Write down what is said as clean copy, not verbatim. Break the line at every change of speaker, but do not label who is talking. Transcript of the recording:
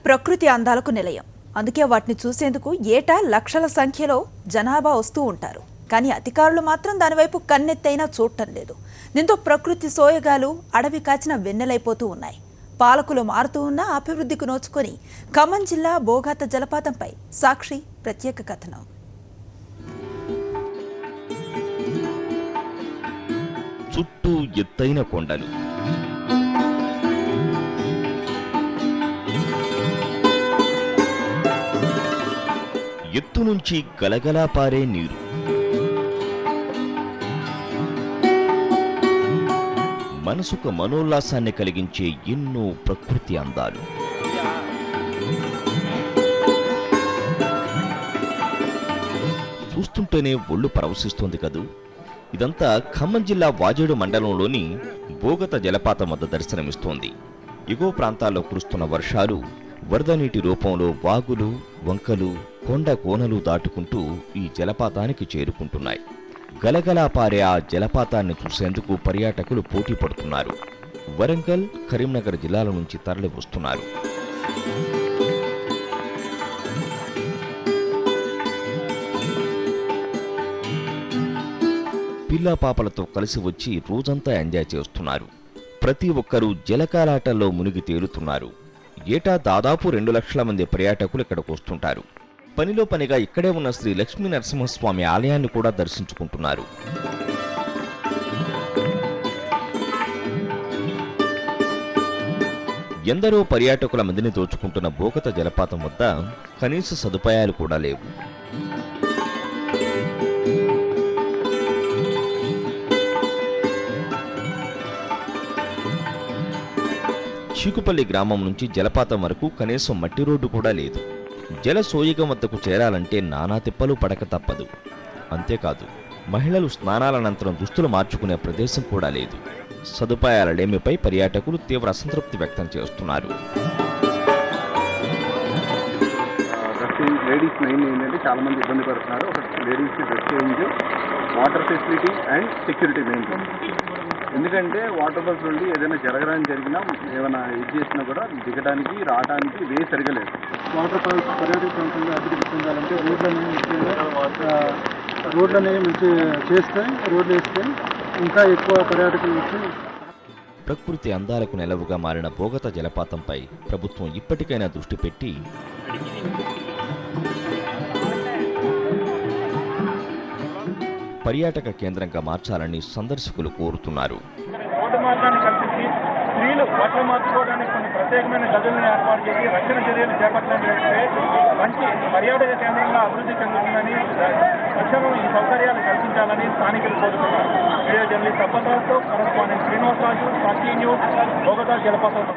ప్రకృతి అందాలకు నిలయం. అందుకే వాటిని చూసేందుకు ఏటా లక్షల సంఖ్యలో జనాభా వస్తూ ఉంటారు. కానీ అధికారులు మాత్రం దానివైపు కన్నెత్తైనా చూడటం లేదు. దీంతో ప్రకృతి సోయగాలు అడవి కాచిన వెన్నెలైపోతూ ఉన్నాయి. పాలకులు మారుతూ ఉన్న అభివృద్ధికి నోచుకొని ఖమ్మం జిల్లా బోగాత జలపాతంపై సాక్షి ప్రత్యేక కథనం.
చుట్టూ ఎత్తైన కొండలు, ఎత్తు నుంచి గలగలా పారే నీరు, మనసుకు మనోల్లాసాన్ని కలిగించే ఎన్నో ప్రకృతి అందాలు. చూస్తుంటేనే ఒళ్ళు పరవశిస్తోంది కదూ. ఇదంతా ఖమ్మం జిల్లా వాజేడు మండలంలోని బోగత జలపాతం వద్ద దర్శనమిస్తోంది. ఎగువ ప్రాంతాల్లో కురుస్తున్న వర్షాలు వరద నీటి రూపంలో వాగులు, వంకలు, కొండ కోనలు దాటుకుంటూ ఈ జలపాతానికి చేరుకుంటున్నాయి. గలగలా పారే ఆ జలపాతాన్ని చూసేందుకు పర్యాటకులు పోటీ పడుతున్నారు. వరంగల్, కరీంనగర్ జిల్లాల నుంచి తరలి వస్తున్నారు. పిల్లా పాపలతో కలిసి వచ్చి రోజంతా ఎంజాయ్ చేస్తున్నారు. ప్రతి ఒక్కరూ జలకాలాటల్లో మునిగి తేలుతున్నారు. ఏటా దాదాపు 2 లక్షల మంది పర్యాటకులు ఇక్కడికి వస్తుంటారు. పనిలో పనిగా ఇక్కడే ఉన్న శ్రీ లక్ష్మీ నరసింహస్వామి ఆలయాన్ని కూడా దర్శించుకుంటున్నారు. ఎందరో పర్యాటకుల మందిని దోచుకుంటున్న బోగత జలపాతం వద్ద కనీస సదుపాయాలు కూడా లేవు. చీకుపల్లి గ్రామం నుంచి జలపాతం వరకు కనీసం మట్టి రోడ్డు కూడా లేదు. జల సోయగం వద్దకు చేరాలంటే నానా తిప్పలు పడక తప్పదు. అంతేకాదు, మహిళలు స్నానాలనంతరం దుస్తులు మార్చుకునే ప్రదేశం కూడా లేదు. సదుపాయాల లేమిపై పర్యాటకులు తీవ్ర అసంతృప్తి వ్యక్తం చేస్తున్నారు.
లేడీస్ మెయిన్ ఏంటంటే చాలా మంది ఇబ్బంది పడుతున్నారు. ఒక లేడీస్కి dress change, water facility and security main. ఎందుకంటే వాటర్ ఫాల్స్ నుండి ఏదైనా జరగడానికి జరిగినా ఏమైనా ఇది చేసినా కూడా దిగడానికి రావడానికి వే సరిగలేదు. వాటర్ ఫాల్స్ పర్యాటక ప్రాంతంలో అభివృద్ధి చెందాలంటే రోడ్లు అనేవి మంచి చేస్తే రోడ్లు వేస్తే ఇంకా ఎక్కువ పర్యాటకులు వచ్చి.
ప్రకృతి అందాలకు నెలవుగా మారిన బోగత జలపాతంపై ప్రభుత్వం ఇప్పటికైనా దృష్టి పెట్టి పర్యాటక కేంద్రంగా మార్చాలని సందర్శకులు కోరుతున్నారు.
రోడ్డు మార్గాన్ని కల్పించి స్త్రీలు బట్టలు మార్చుకోవడానికి కొన్ని ప్రత్యేకమైన గదులను ఏర్పాటు చేసి రక్షణ చర్యలు చేపట్టినట్లయితే మంచి పర్యాటక కేంద్రంగా అభివృద్ధి చెందుతుందని, తక్షణం ఈ సౌకర్యాలు కల్పించాలని స్థానికులు కోరుతున్నారు. వీడియో జర్నలిస్ట్ అప్పలరాజుతో కరెస్పాండెంట్ శ్రీనివాసరాజు, సాక్షి న్యూస్, బోగతా జలపాతం.